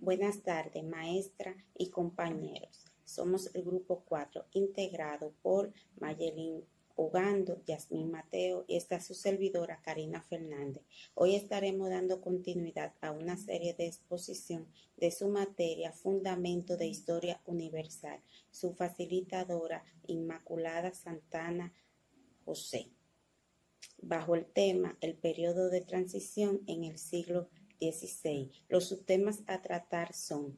Buenas tardes, maestra y compañeros. Somos el grupo 4, integrado por Mayelín Ogando, Yasmín Mateo y esta su servidora Karina Fernández. Hoy estaremos dando continuidad a una serie de exposición de su materia Fundamento de Historia Universal. Su facilitadora Inmaculada Santana José, bajo el tema El periodo de transición en el siglo XVI. Los subtemas a tratar son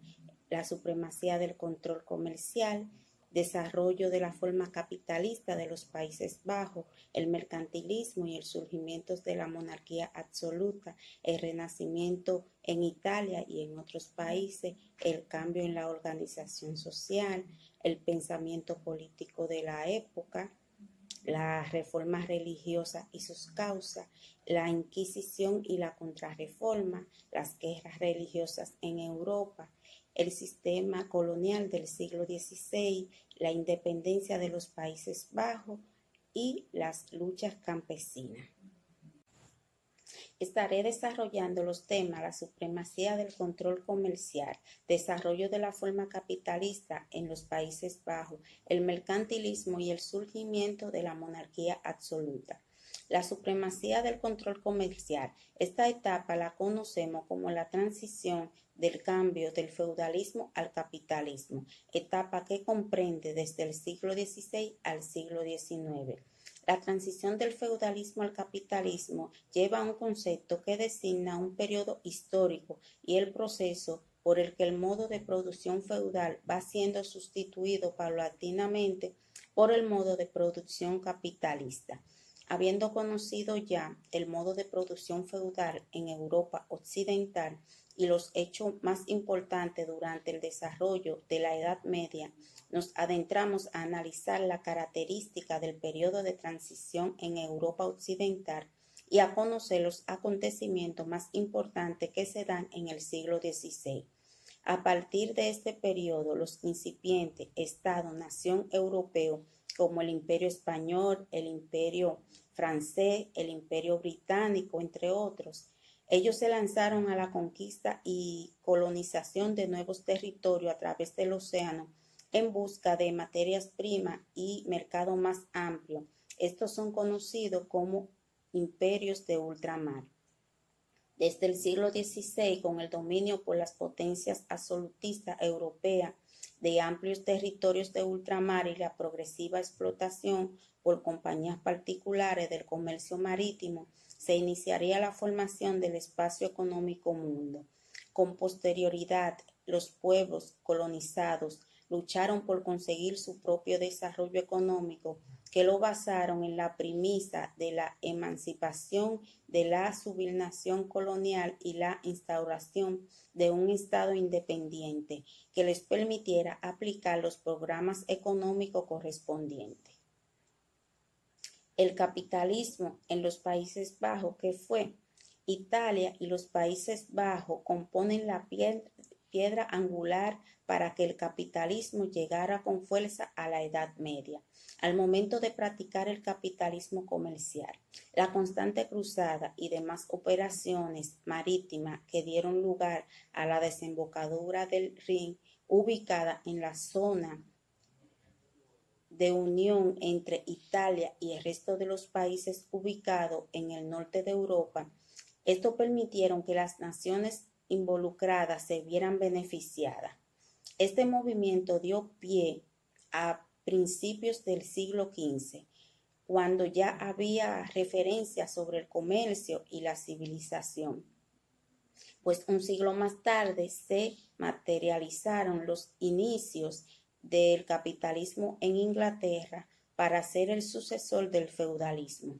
la supremacía del control comercial, desarrollo de la forma capitalista de los Países Bajos, el mercantilismo y el surgimiento de la monarquía absoluta, el renacimiento en Italia y en otros países, el cambio en la organización social, el pensamiento político de la época, la reforma religiosa y sus causas, la Inquisición y la Contrarreforma, las guerras religiosas en Europa, el sistema colonial del siglo XVI, la independencia de los Países Bajos y las luchas campesinas. Estaré desarrollando los temas la supremacía del control comercial, desarrollo de la forma capitalista en los Países Bajos, el mercantilismo y el surgimiento de la monarquía absoluta. La supremacía del control comercial. Esta etapa la conocemos como la transición del cambio del feudalismo al capitalismo, etapa que comprende desde el siglo XVI al siglo XIX. La transición del feudalismo al capitalismo lleva a un concepto que designa un periodo histórico y el proceso por el que el modo de producción feudal va siendo sustituido paulatinamente por el modo de producción capitalista. Habiendo conocido ya el modo de producción feudal en Europa occidental y los hechos más importantes durante el desarrollo de la Edad Media, nos adentramos a analizar la característica del periodo de transición en Europa occidental y a conocer los acontecimientos más importantes que se dan en el siglo XVI. A partir de este periodo, los incipientes Estado-nación europeo, como el Imperio Español, el Imperio Francés, el Imperio Británico, entre otros, ellos se lanzaron a la conquista y colonización de nuevos territorios a través del océano en busca de materias primas y mercado más amplio. Estos son conocidos como imperios de ultramar. Desde el siglo XVI, con el dominio por las potencias absolutistas europeas de amplios territorios de ultramar y la progresiva explotación por compañías particulares del comercio marítimo, se iniciaría la formación del espacio económico mundo. Con posterioridad, los pueblos colonizados lucharon por conseguir su propio desarrollo económico, que lo basaron en la premisa de la emancipación de la subordinación colonial y la instauración de un Estado independiente que les permitiera aplicar los programas económicos correspondientes. El capitalismo en los Países Bajos, que fue Italia y los Países Bajos, componen la piedra angular para que el capitalismo llegara con fuerza a la Edad Media. Al momento de practicar el capitalismo comercial, la constante cruzada y demás operaciones marítimas que dieron lugar a la desembocadura del Rin, ubicada en la zona de unión entre Italia y el resto de los países ubicados en el norte de Europa, esto permitieron que las naciones involucradas se vieran beneficiadas. Este movimiento dio pie a principios del siglo XV, cuando ya había referencias sobre el comercio y la civilización. Pues un siglo más tarde se materializaron los inicios del capitalismo en Inglaterra para ser el sucesor del feudalismo.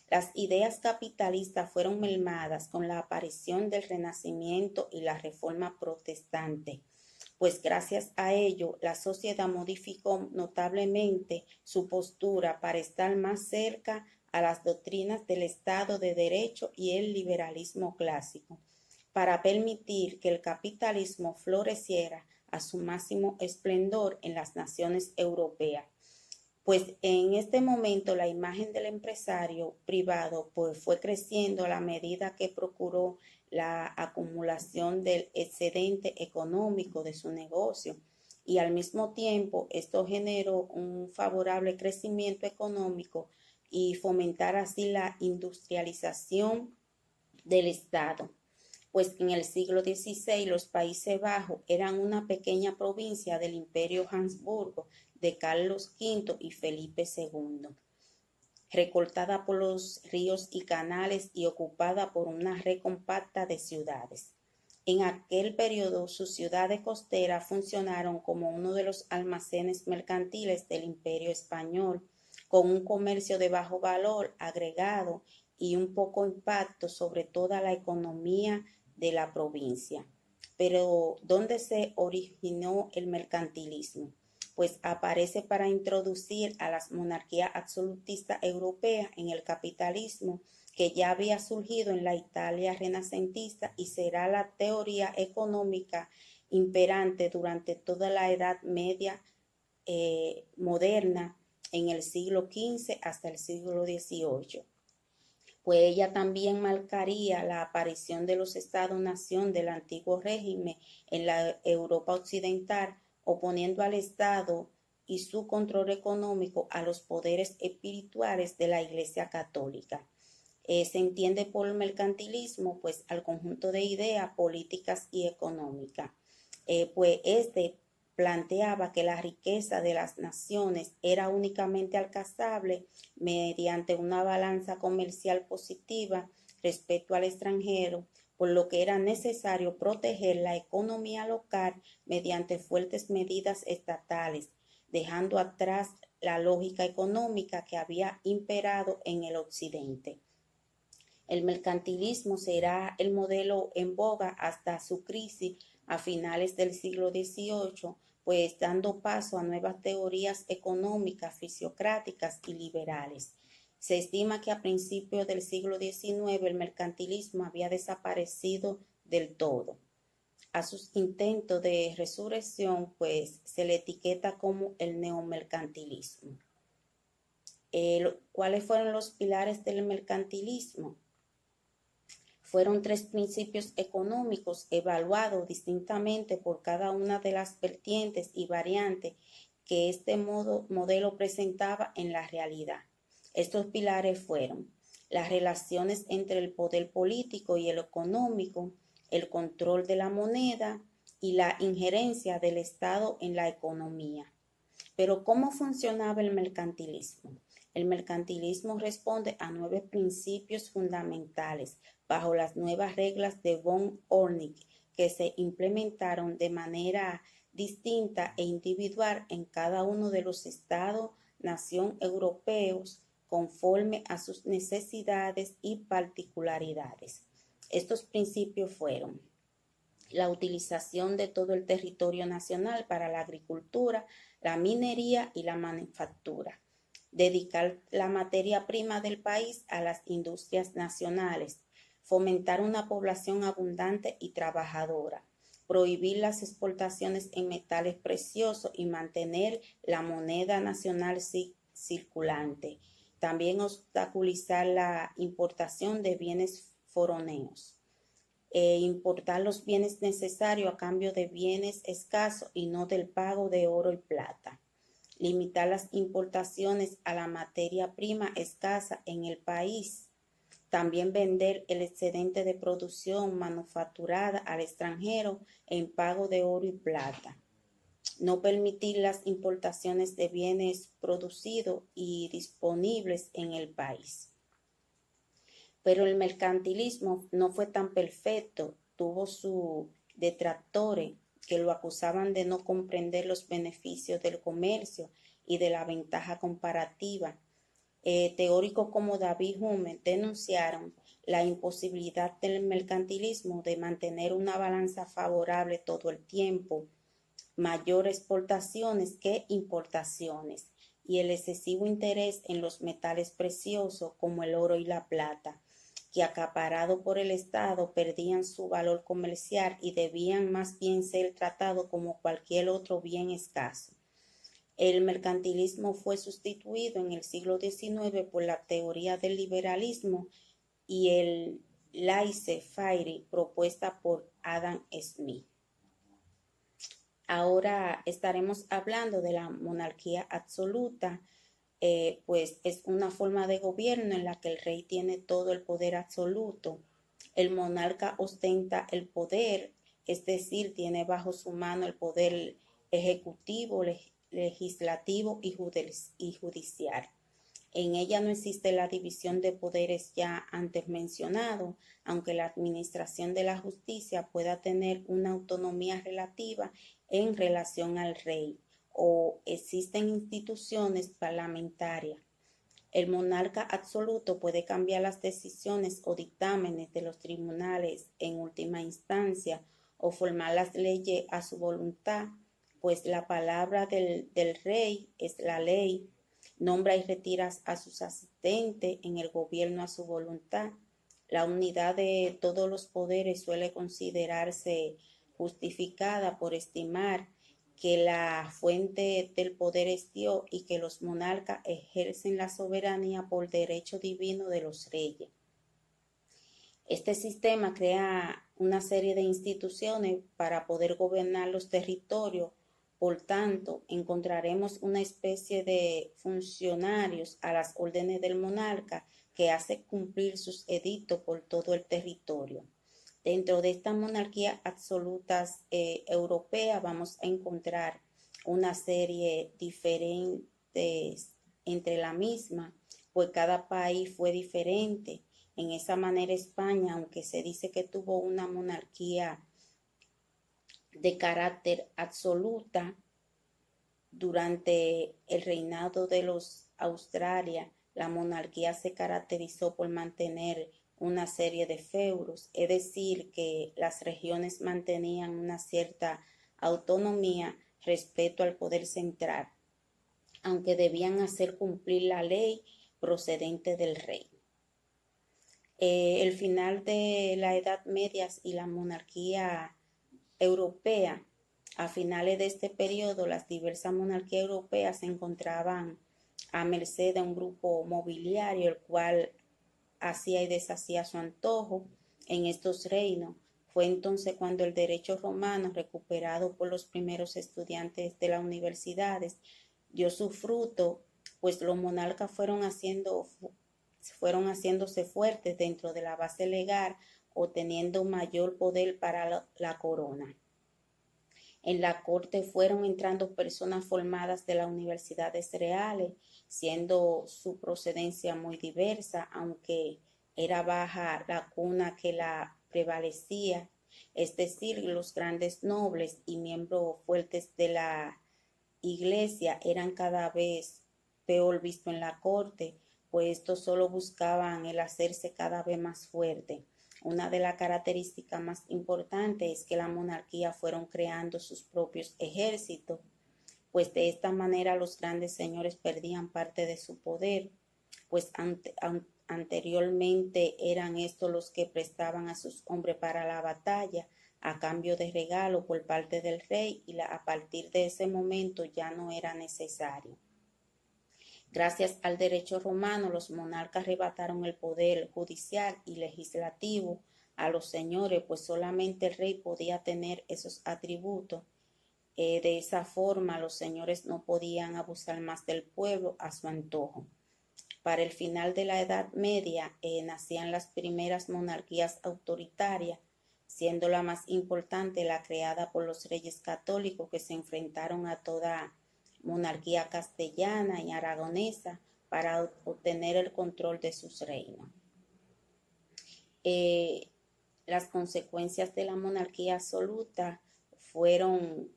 Las ideas capitalistas fueron mermadas con la aparición del Renacimiento y la Reforma Protestante, pues gracias a ello la sociedad modificó notablemente su postura para estar más cerca a las doctrinas del Estado de Derecho y el liberalismo clásico, para permitir que el capitalismo floreciera a su máximo esplendor en las naciones europeas. Pues en este momento la imagen del empresario privado pues fue creciendo a la medida que procuró la acumulación del excedente económico de su negocio, y al mismo tiempo esto generó un favorable crecimiento económico y fomentar así la industrialización del Estado, pues en el siglo XVI los Países Bajos eran una pequeña provincia del Imperio Habsburgo de Carlos V y Felipe II, recortada por los ríos y canales y ocupada por una red compacta de ciudades. En aquel periodo, sus ciudades costeras funcionaron como uno de los almacenes mercantiles del Imperio Español, con un comercio de bajo valor agregado y un poco impacto sobre toda la economía de la provincia. Pero, ¿dónde se originó el mercantilismo? Pues aparece para introducir a las monarquías absolutistas europeas en el capitalismo que ya había surgido en la Italia renacentista y será la teoría económica imperante durante toda la Edad Media moderna en el siglo XV hasta el siglo XVIII. Pues ella también marcaría la aparición de los estados-nación del antiguo régimen en la Europa occidental, oponiendo al Estado y su control económico a los poderes espirituales de la Iglesia Católica. Se entiende por mercantilismo pues al conjunto de ideas políticas y económicas, pues planteaba que la riqueza de las naciones era únicamente alcanzable mediante una balanza comercial positiva respecto al extranjero, por lo que era necesario proteger la economía local mediante fuertes medidas estatales, dejando atrás la lógica económica que había imperado en el occidente. El mercantilismo será el modelo en boga hasta su crisis a finales del siglo XVIII, pues dando paso a nuevas teorías económicas, fisiocráticas y liberales. Se estima que a principios del siglo XIX el mercantilismo había desaparecido del todo. A sus intentos de resurrección, pues se le etiqueta como el neomercantilismo. ¿Cuáles fueron los pilares del mercantilismo? Fueron 3 principios económicos evaluados distintamente por cada una de las vertientes y variantes que este modelo presentaba en la realidad. Estos pilares fueron las relaciones entre el poder político y el económico, el control de la moneda y la injerencia del Estado en la economía. Pero ¿cómo funcionaba el mercantilismo? El mercantilismo responde a 9 principios fundamentales bajo las nuevas reglas de von Ornick que se implementaron de manera distinta e individual en cada uno de los estados-nación europeos conforme a sus necesidades y particularidades. Estos principios fueron la utilización de todo el territorio nacional para la agricultura, la minería y la manufactura. Dedicar la materia prima del país a las industrias nacionales. Fomentar una población abundante y trabajadora. Prohibir las exportaciones en metales preciosos y mantener la moneda nacional circulante. También obstaculizar la importación de bienes foráneos. Importar los bienes necesarios a cambio de bienes escasos y no del pago de oro y plata. Limitar las importaciones a la materia prima escasa en el país. También vender el excedente de producción manufacturada al extranjero en pago de oro y plata. No permitir las importaciones de bienes producidos y disponibles en el país. Pero el mercantilismo no fue tan perfecto, tuvo sus detractores que lo acusaban de no comprender los beneficios del comercio y de la ventaja comparativa. Teóricos como David Hume denunciaron la imposibilidad del mercantilismo de mantener una balanza favorable todo el tiempo, mayor exportaciones que importaciones, y el excesivo interés en los metales preciosos como el oro y la plata, que acaparado por el Estado perdían su valor comercial y debían más bien ser tratados como cualquier otro bien escaso. El mercantilismo fue sustituido en el siglo XIX por la teoría del liberalismo y el laissez-faire propuesta por Adam Smith. Ahora estaremos hablando de la monarquía absoluta, pues es una forma de gobierno en la que el rey tiene todo el poder absoluto. El monarca ostenta el poder, es decir, tiene bajo su mano el poder ejecutivo, legislativo y judicial. En ella no existe la división de poderes ya antes mencionado, aunque la administración de la justicia pueda tener una autonomía relativa en relación al rey, o existen instituciones parlamentarias. El monarca absoluto puede cambiar las decisiones o dictámenes de los tribunales en última instancia o formar las leyes a su voluntad, pues la palabra del rey es la ley. Nombra y retira a sus asistentes en el gobierno a su voluntad. La unidad de todos los poderes suele considerarse justificada por estimar que la fuente del poder es Dios y que los monarcas ejercen la soberanía por derecho divino de los reyes. Este sistema crea una serie de instituciones para poder gobernar los territorios. Por tanto, encontraremos una especie de funcionarios a las órdenes del monarca que hace cumplir sus edictos por todo el territorio. Dentro de esta monarquía absoluta europea vamos a encontrar una serie diferentes entre la misma, pues cada país fue diferente. En esa manera España, aunque se dice que tuvo una monarquía de carácter absoluta durante el reinado de los Australia, la monarquía se caracterizó por mantener una serie de feudos, es decir, que las regiones mantenían una cierta autonomía respecto al poder central, aunque debían hacer cumplir la ley procedente del rey. El final de la Edad Media y la monarquía europea. A finales de este periodo, las diversas monarquías europeas se encontraban a merced de un grupo mobiliario, el cual hacía y deshacía a su antojo en estos reinos. Fue entonces cuando el derecho romano, recuperado por los primeros estudiantes de las universidades, dio su fruto, pues los monarcas fueron haciéndose fuertes dentro de la base legal o teniendo mayor poder para la corona. En la corte fueron entrando personas formadas de las universidades reales, siendo su procedencia muy diversa, aunque era baja la cuna que la prevalecía, es decir, los grandes nobles y miembros fuertes de la iglesia eran cada vez peor vistos en la corte, pues estos solo buscaban el hacerse cada vez más fuerte. Una de las características más importantes es que la monarquía fueron creando sus propios ejércitos, pues de esta manera los grandes señores perdían parte de su poder, pues anteriormente eran estos los que prestaban a sus hombres para la batalla a cambio de regalo por parte del rey y a partir de ese momento ya no era necesario. Gracias al derecho romano, los monarcas arrebataron el poder judicial y legislativo a los señores, pues solamente el rey podía tener esos atributos. De esa forma, los señores no podían abusar más del pueblo a su antojo. Para el final de la Edad Media nacían las primeras monarquías autoritarias, siendo la más importante la creada por los reyes católicos que se enfrentaron a toda monarquía castellana y aragonesa para obtener el control de sus reinos. Las consecuencias de la monarquía absoluta fueron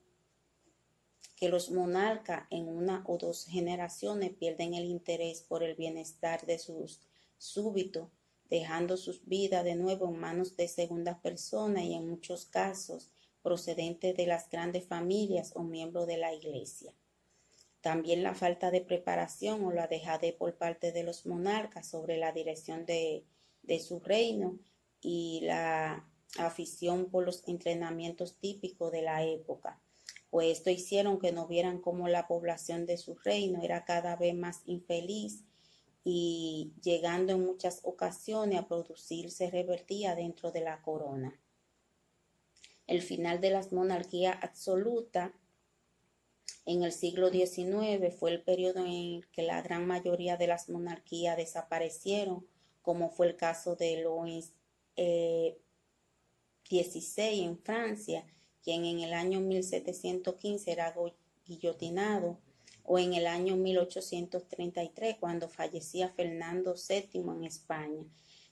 que los monarcas en una o dos generaciones pierden el interés por el bienestar de sus súbditos, dejando sus vidas de nuevo en manos de segundas personas y en muchos casos procedentes de las grandes familias o miembros de la iglesia. También la falta de preparación o la dejadez por parte de los monarcas sobre la dirección de su reino y la afición por los entrenamientos típicos de la época, pues esto hicieron que no vieran cómo la población de su reino era cada vez más infeliz y llegando en muchas ocasiones a producirse rebeldía dentro de la corona. El final de las monarquías absolutas en el siglo XIX fue el periodo en que la gran mayoría de las monarquías desaparecieron, como fue el caso de Luis XVI en Francia, quien en el año 1715 era guillotinado, o en el año 1833, cuando fallecía Fernando VII en España.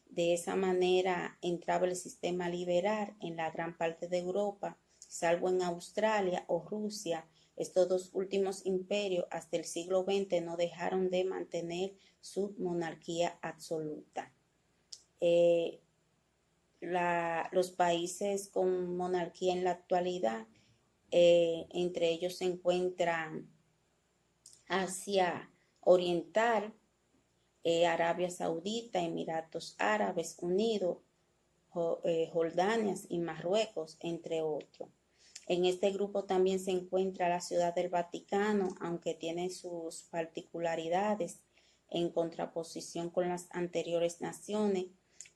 De esa manera entraba el sistema liberal en la gran parte de Europa, salvo en Australia o Rusia. Estos dos últimos imperios hasta el siglo XX no dejaron de mantener su monarquía absoluta. Los países con monarquía en la actualidad, entre ellos se encuentran Asia Oriental, Arabia Saudita, Emiratos Árabes Unidos, Jordania y Marruecos, entre otros. En este grupo también se encuentra la Ciudad del Vaticano, aunque tiene sus particularidades en contraposición con las anteriores naciones,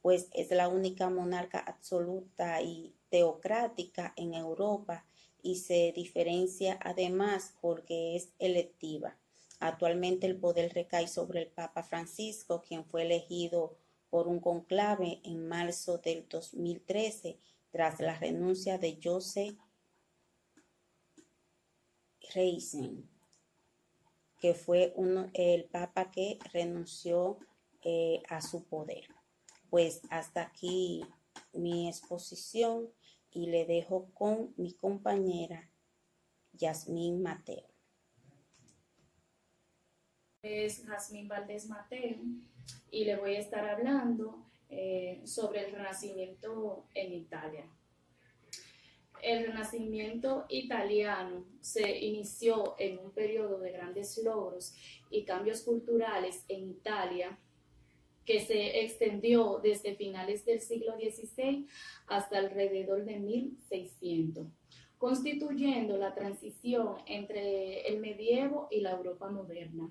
pues es la única monarca absoluta y teocrática en Europa y se diferencia además porque es electiva. Actualmente el poder recae sobre el Papa Francisco, quien fue elegido por un conclave en marzo del 2013 tras la renuncia de Joseph Ratzinger, que fue el Papa que renunció a su poder. Pues hasta aquí mi exposición y le dejo con mi compañera Yasmín Mateo. Es Jazmín Valdés Mateo y le voy a estar hablando sobre el Renacimiento en Italia. El Renacimiento italiano se inició en un periodo de grandes logros y cambios culturales en Italia que se extendió desde finales del siglo XVI hasta alrededor de 1600, constituyendo la transición entre el medievo y la Europa moderna.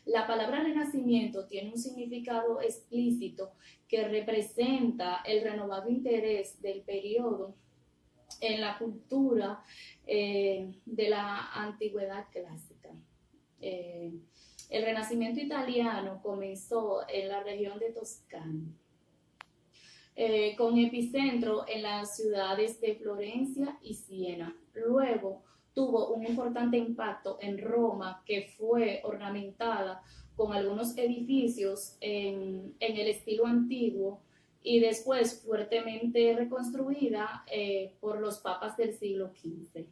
La palabra renacimiento tiene un significado explícito que representa el renovado interés del periodo en la cultura de la antigüedad clásica. El Renacimiento italiano comenzó en la región de Toscana, con epicentro en las ciudades de Florencia y Siena. Luego tuvo un importante impacto en Roma, que fue ornamentada con algunos edificios en el estilo antiguo y después fuertemente reconstruida por los papas del siglo XV.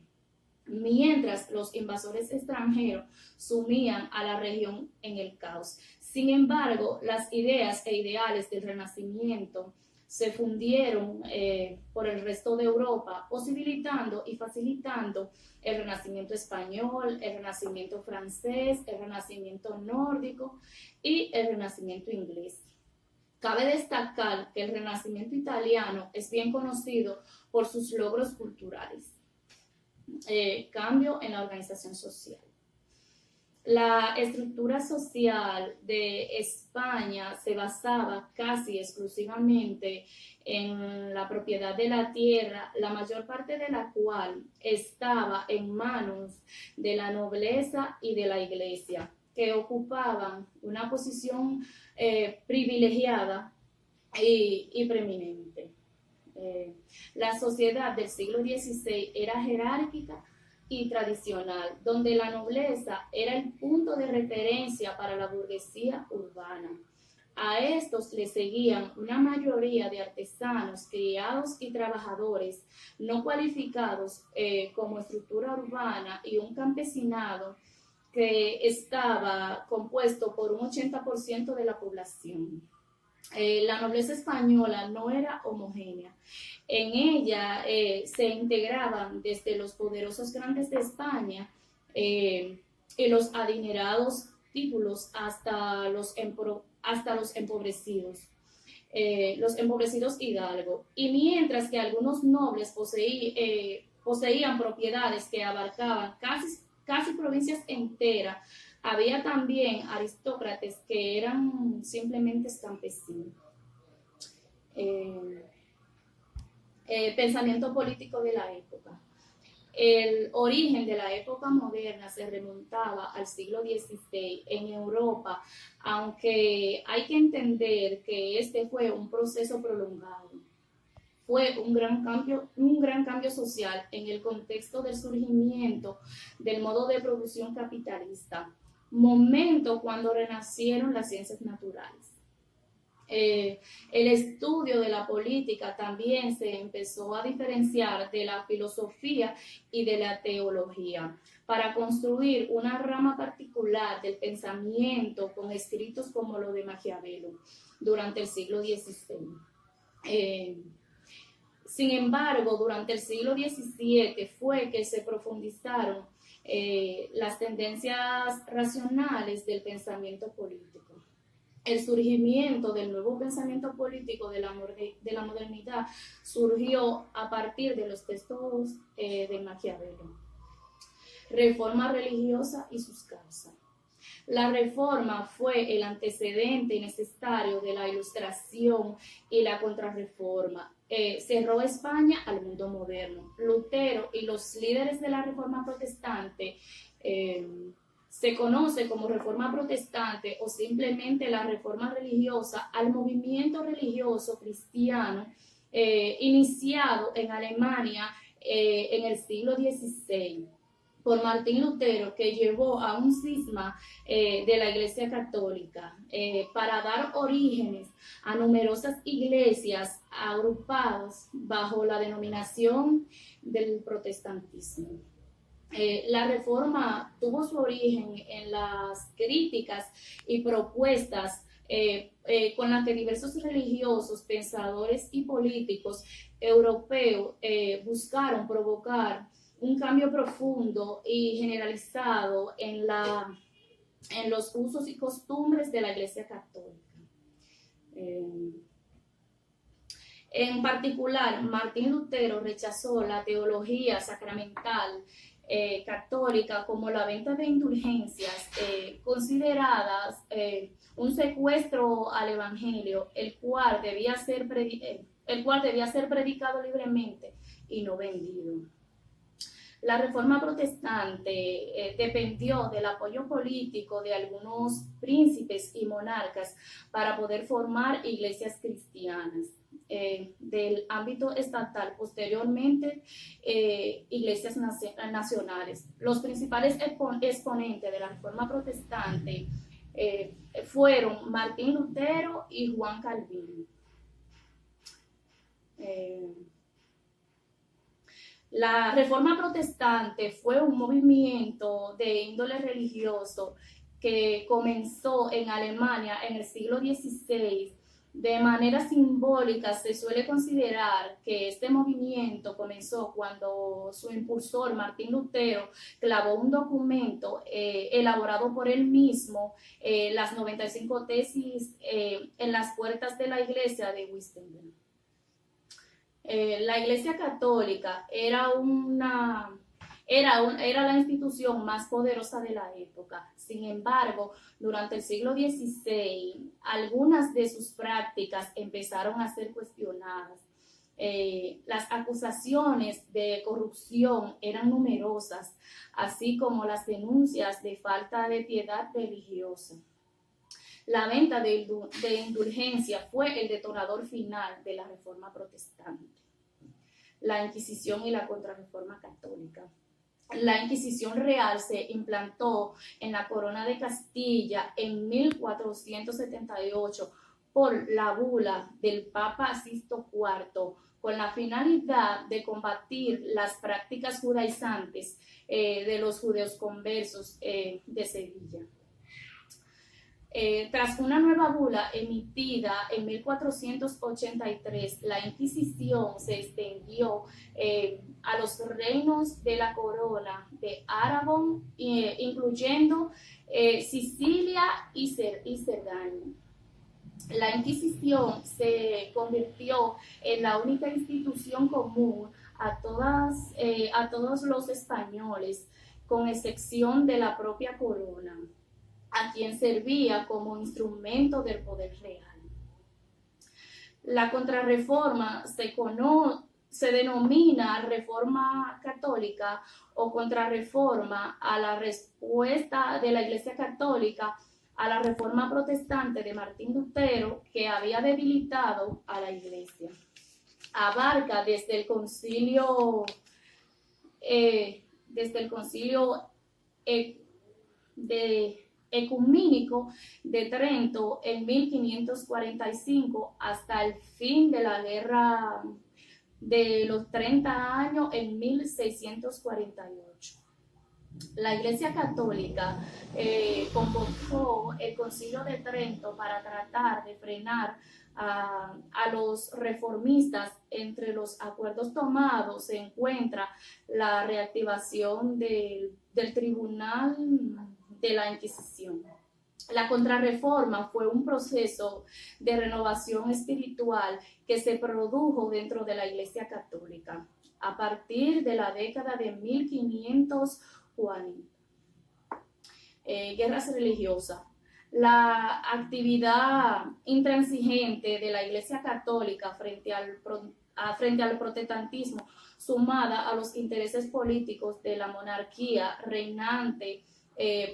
Mientras los invasores extranjeros sumían a la región en el caos. Sin embargo, las ideas e ideales del Renacimiento se fundieron por el resto de Europa, posibilitando y facilitando el Renacimiento español, el Renacimiento francés, el Renacimiento nórdico y el Renacimiento inglés. Cabe destacar que el Renacimiento italiano es bien conocido por sus logros culturales. Cambio en la organización social. La estructura social de España se basaba casi exclusivamente en la propiedad de la tierra, la mayor parte de la cual estaba en manos de la nobleza y de la iglesia, que ocupaban una posición privilegiada y preeminente. La sociedad del siglo XVI era jerárquica y tradicional, donde la nobleza era el punto de referencia para la burguesía urbana. A estos le seguían una mayoría de artesanos, criados y trabajadores no cualificados como estructura urbana y un campesinado que estaba compuesto por un 80% de la población. La nobleza española no era homogénea. En ella se integraban desde los poderosos grandes de España y los adinerados títulos hasta los empobrecidos. Los empobrecidos hidalgos. Y mientras que algunos nobles poseían propiedades que abarcaban casi provincias enteras, Había también aristócratas que eran simplemente campesinos. Pensamiento político de la época. El origen de la época moderna se remontaba al siglo XVI en Europa, aunque hay que entender que este fue un proceso prolongado. Fue un gran cambio social en el contexto del surgimiento del modo de producción capitalista, momento cuando renacieron las ciencias naturales. El estudio de la política también se empezó a diferenciar de la filosofía y de la teología para construir una rama particular del pensamiento con escritos como lo de Maquiavelo durante el siglo XVI. Sin embargo, durante el siglo XVII fue que se profundizaron las tendencias racionales del pensamiento político. El surgimiento del nuevo pensamiento político de la modernidad surgió a partir de los textos de Maquiavelo. Reforma religiosa y sus causas. La reforma fue el antecedente necesario de la Ilustración y la Contrarreforma. Cerró España al mundo moderno. Lutero y los líderes de la Reforma protestante se conoce como Reforma Protestante o simplemente la Reforma Religiosa al movimiento religioso cristiano iniciado en Alemania en el siglo XVI por Martín Lutero, que llevó a un cisma de la Iglesia Católica para dar orígenes a numerosas iglesias agrupadas bajo la denominación del protestantismo. La reforma tuvo su origen en las críticas y propuestas con las que diversos religiosos, pensadores y políticos europeos buscaron provocar un cambio profundo y generalizado en los usos y costumbres de la Iglesia Católica. En particular, Martín Lutero rechazó la teología sacramental católica como la venta de indulgencias consideradas un secuestro al Evangelio, el cual debía ser predicado libremente y no vendido. La Reforma Protestante dependió del apoyo político de algunos príncipes y monarcas para poder formar iglesias cristianas. Del ámbito estatal, posteriormente iglesias nacionales. Los principales exponentes de la Reforma Protestante fueron Martín Lutero y Juan Calvino. La Reforma Protestante fue un movimiento de índole religioso que comenzó en Alemania en el siglo XVI. De manera simbólica, se suele considerar que este movimiento comenzó cuando su impulsor, Martín Lutero, clavó un documento elaborado por él mismo, las 95 tesis, en las puertas de la iglesia de Wittenberg. La Iglesia Católica era la institución más poderosa de la época. Sin embargo, durante el siglo XVI, algunas de sus prácticas empezaron a ser cuestionadas. Las acusaciones de corrupción eran numerosas, así como las denuncias de falta de piedad religiosa. La venta de indulgencia fue el detonador final de la Reforma Protestante. La Inquisición y la Contrarreforma Católica. La Inquisición Real se implantó en la Corona de Castilla en 1478 por la bula del Papa Sixto IV, con la finalidad de combatir las prácticas judaizantes de los judeos conversos de Sevilla. Tras una nueva bula emitida en 1483, la Inquisición se extendió a los reinos de la corona de Aragón, incluyendo Sicilia y Cerdaña. La Inquisición se convirtió en la única institución común a todos los españoles, con excepción de la propia corona. a quien servía como instrumento del poder real. La contrarreforma se denomina reforma católica o contrarreforma a la respuesta de la Iglesia Católica a la reforma protestante de Martín Lutero, que había debilitado a la Iglesia. Abarca desde el concilio ecumínico de Trento en 1545 hasta el fin de la guerra de los 30 años en 1648. La Iglesia Católica convocó el Concilio de Trento para tratar de frenar a los reformistas. Entre los acuerdos tomados se encuentra la reactivación del Tribunal de la Inquisición. La contrarreforma fue un proceso de renovación espiritual que se produjo dentro de la Iglesia Católica a partir de la década de 1540. Guerras religiosas. La actividad intransigente de la Iglesia Católica frente al protestantismo, sumada a los intereses políticos de la monarquía reinante,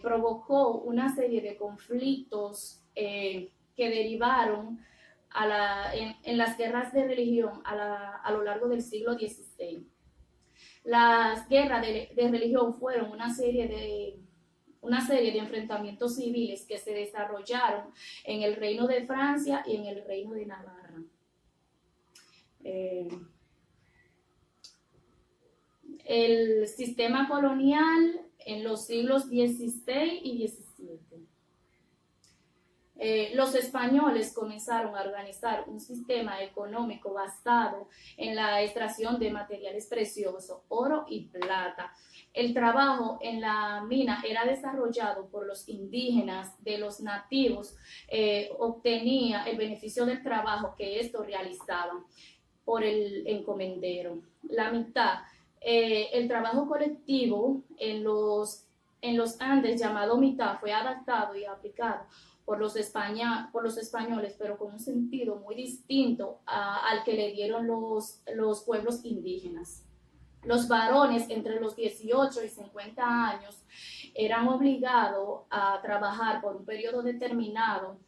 provocó una serie de conflictos que derivaron en las guerras de religión a lo largo del siglo XVI. Las guerras de religión fueron una serie de enfrentamientos civiles que se desarrollaron en el Reino de Francia y en el Reino de Navarra. El sistema colonial en los siglos XVI y XVII. Los españoles comenzaron a organizar un sistema económico basado en la extracción de materiales preciosos, oro y plata. El trabajo en la mina era desarrollado por los indígenas. De los nativos obtenía el beneficio del trabajo que estos realizaban por el encomendero. La mitad, el trabajo colectivo en los Andes llamado mitad fue adaptado y aplicado por los españoles, pero con un sentido muy distinto al que le dieron los pueblos indígenas. Los varones entre los 18 y 50 años eran obligados a trabajar por un periodo determinado,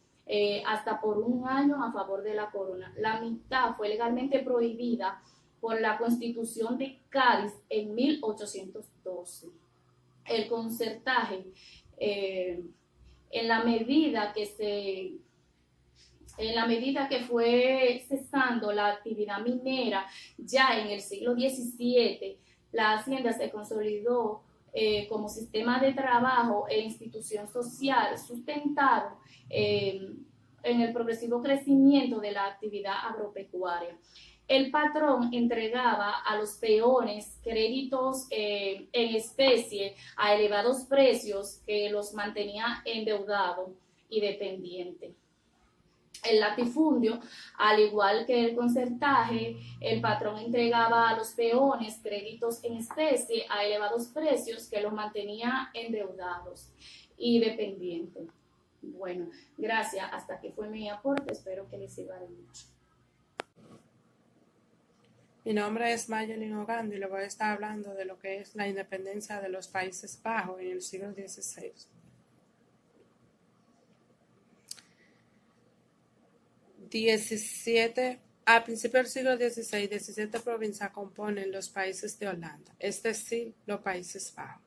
hasta por un año a favor de la corona. La mitad fue legalmente prohibida por la Constitución de Cádiz en 1812. El concertaje, en la medida que fue cesando la actividad minera ya en el siglo XVII, la hacienda se consolidó como sistema de trabajo e institución social sustentado en el progresivo crecimiento de la actividad agropecuaria. El patrón entregaba a los peones créditos en especie a elevados precios que los mantenía endeudados y dependientes. El latifundio, al igual que el concertaje, el patrón entregaba a los peones créditos en especie a elevados precios que los mantenía endeudados y dependientes. Bueno, gracias. Hasta aquí fue mi aporte. Espero que les sirva de mucho. Mi nombre es Mayelin Ogando y le voy a estar hablando de lo que es la independencia de los Países Bajos en el siglo XVI. A principios del siglo XVI, 17 provincias componen los países de Holanda, es decir, los Países Bajos.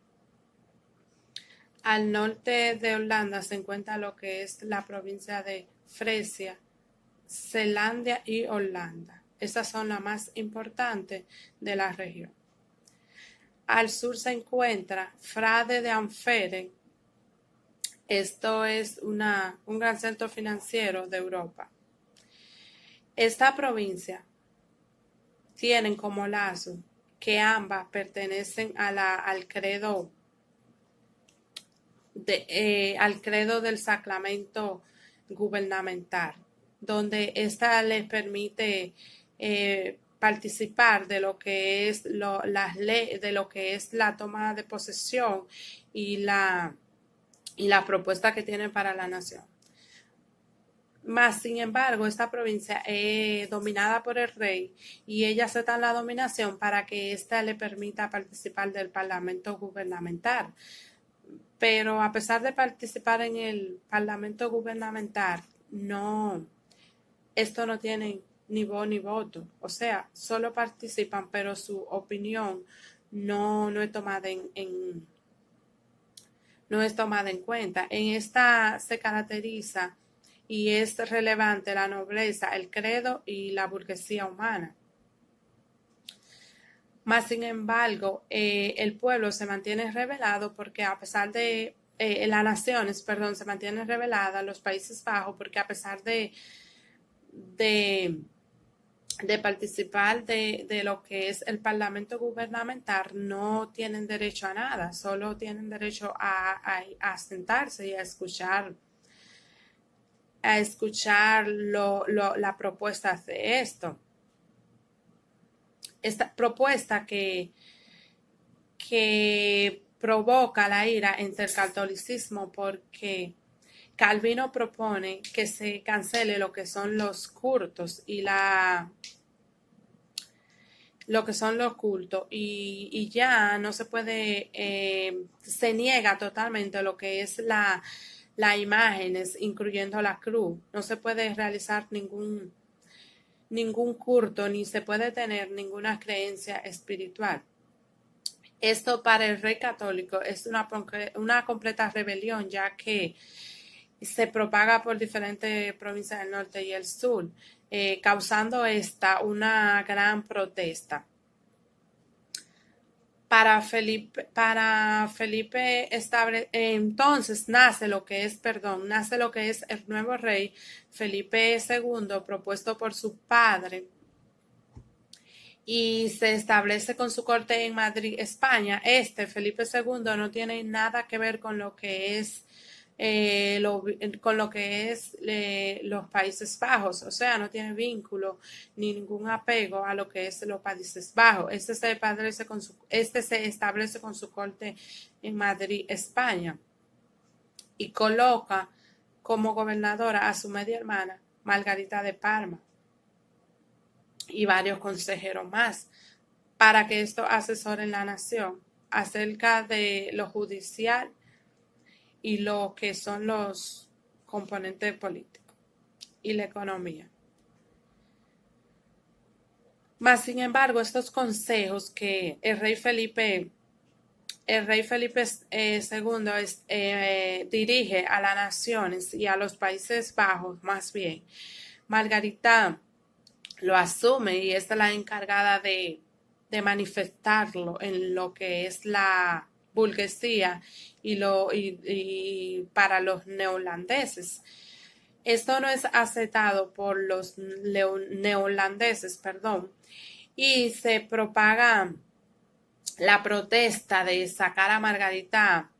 Al norte de Holanda se encuentra lo que es la provincia de Frisia, Zeelandia y Holanda. Estas son las más importantes de la región. Al sur se encuentra Frade de Amferen. Esto es un gran centro financiero de Europa. Esta provincia tienen como lazo que ambas pertenecen al credo del sacramento gubernamental, donde ésta les permite participar de lo que es las leyes, de lo que es la toma de posesión y la y la propuesta que tiene para la nación. Más, sin embargo, esta provincia es dominada por el rey y ella acepta la dominación para que ésta le permita participar del parlamento gubernamental. Pero a pesar de participar en el parlamento gubernamental, esto no tiene ni voz ni voto. O sea, solo participan, pero su opinión no es tomada no es tomada en cuenta. En esta se caracteriza y es relevante la nobleza, el credo y la burguesía humana. Más sin embargo, el pueblo se mantiene rebelado porque a pesar de las naciones, perdón, se mantiene rebelada, los Países Bajos, porque a pesar de participar de lo que es el parlamento gubernamental, no tienen derecho a nada, solo tienen derecho a sentarse y a escuchar la propuesta de esto. Esta propuesta que provoca la ira entre el catolicismo porque Calvino propone que se cancele lo que son los cultos y lo que son los cultos y ya no se puede, se niega totalmente lo que es las imágenes, incluyendo la cruz. No se puede realizar ningún culto ni se puede tener ninguna creencia espiritual. Esto para el rey católico es una completa rebelión, ya que se propaga por diferentes provincias del norte y el sur, causando una gran protesta. Para Felipe entonces nace lo que es el nuevo rey Felipe II, propuesto por su padre, y se establece con su corte en Madrid, España. Felipe II no tiene nada que ver con lo que es los Países Bajos, o sea, no tiene vínculo ni ningún apego a lo que es los Países Bajos. Se establece con su corte en Madrid, España, y coloca como gobernadora a su media hermana, Margarita de Parma, y varios consejeros más, para que esto asesoren la nación acerca de lo judicial y lo que son los componentes políticos y la economía. Más sin embargo, estos consejos que el rey Felipe II dirige a las naciones y a los Países Bajos, más bien, Margarita lo asume y es la encargada de manifestarlo en lo que es la burguesía y para los neozelandeses. Esto no es aceptado por los neozelandeses, y se propaga la protesta de sacar a Margarita,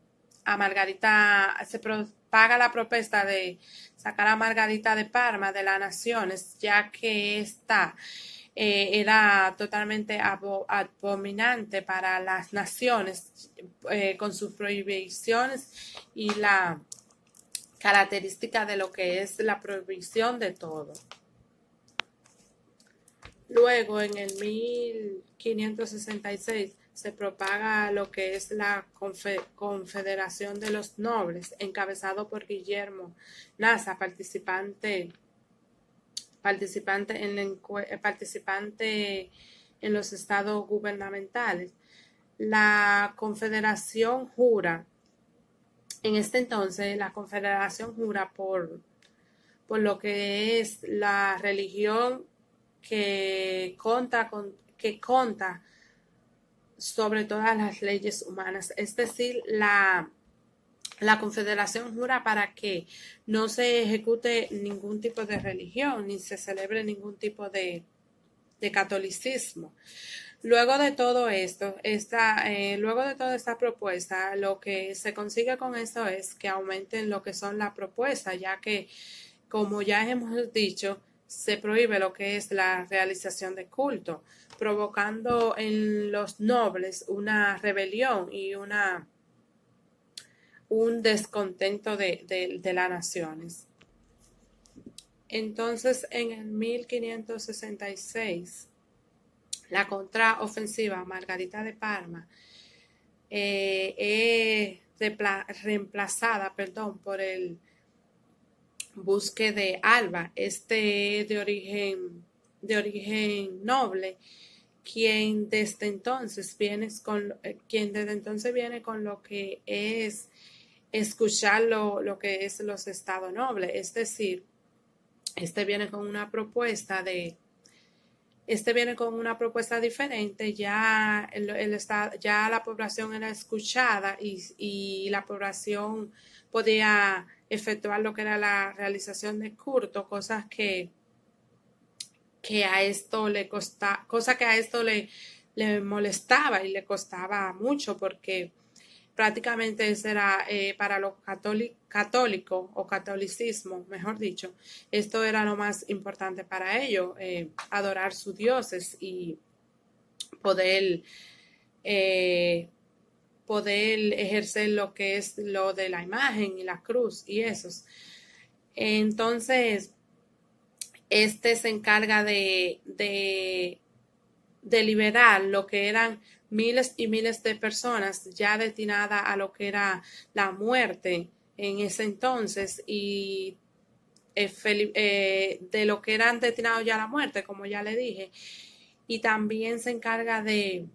se propaga la protesta de sacar a Margarita de Parma de las naciones, ya que esta era totalmente abominante para las naciones, con sus prohibiciones y la característica de lo que es la prohibición de todo. Luego, en el 1566, se propaga lo que es la Confederación de los Nobles, encabezado por Guillermo Nasa, participante en los estados gubernamentales. La Confederación jura, en este entonces, la Confederación jura por lo que es la religión que conta sobre todas las leyes humanas, es decir, la Confederación jura para que no se ejecute ningún tipo de religión ni se celebre ningún tipo de catolicismo. Luego de todo esto, luego de toda esta propuesta, lo que se consigue con esto es que aumenten lo que son las propuestas, ya que, como ya hemos dicho, se prohíbe lo que es la realización de culto, provocando en los nobles una rebelión y una un descontento de las naciones. Entonces, en el 1566, la contraofensiva Margarita de Parma es reemplazada, por el buque de Alba, de origen noble, quien desde entonces viene con lo que es escuchar lo que es los estados nobles, es decir, viene con una propuesta diferente. Ya ya la población era escuchada y la población podía efectuar lo que era la realización de culto, cosas que a esto le molestaba y le costaba mucho, porque prácticamente ese era para los católicos o catolicismo, mejor dicho, esto era lo más importante para ellos, adorar sus dioses y poder ejercer lo que es lo de la imagen y la cruz y esos. Entonces, se encarga de liberar lo que eran miles y miles de personas ya destinadas a lo que era la muerte en ese entonces, y de lo que eran destinados ya a la muerte, como ya le dije, y también se encarga de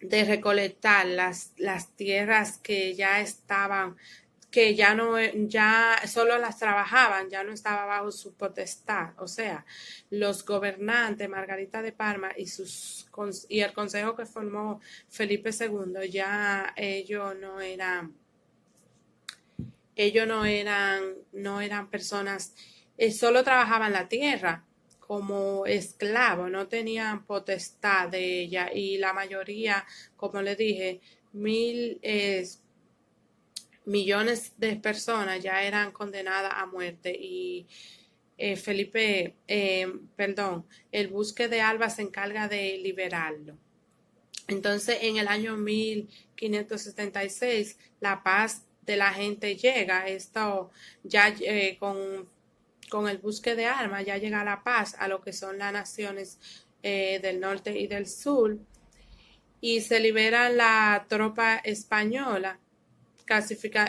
recolectar las tierras que ya estaban, que ya solo las trabajaban, ya no estaba bajo su potestad. O sea, los gobernantes, Margarita de Parma y el consejo que formó Felipe II, ya ellos no eran personas, solo trabajaban la tierra como esclavos, no tenían potestad de ella, y la mayoría, como le dije, millones de personas ya eran condenadas a muerte, y el buque de Alba se encarga de liberarlo. Entonces, en el año 1576, la paz de la gente llega. Esto ya con el buque de armas ya llega la paz a lo que son las naciones del norte y del sur, y se libera la tropa española,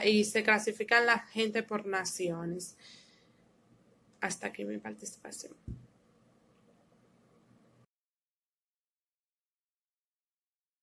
y se clasifican la gente por naciones. Hasta aquí mi participación.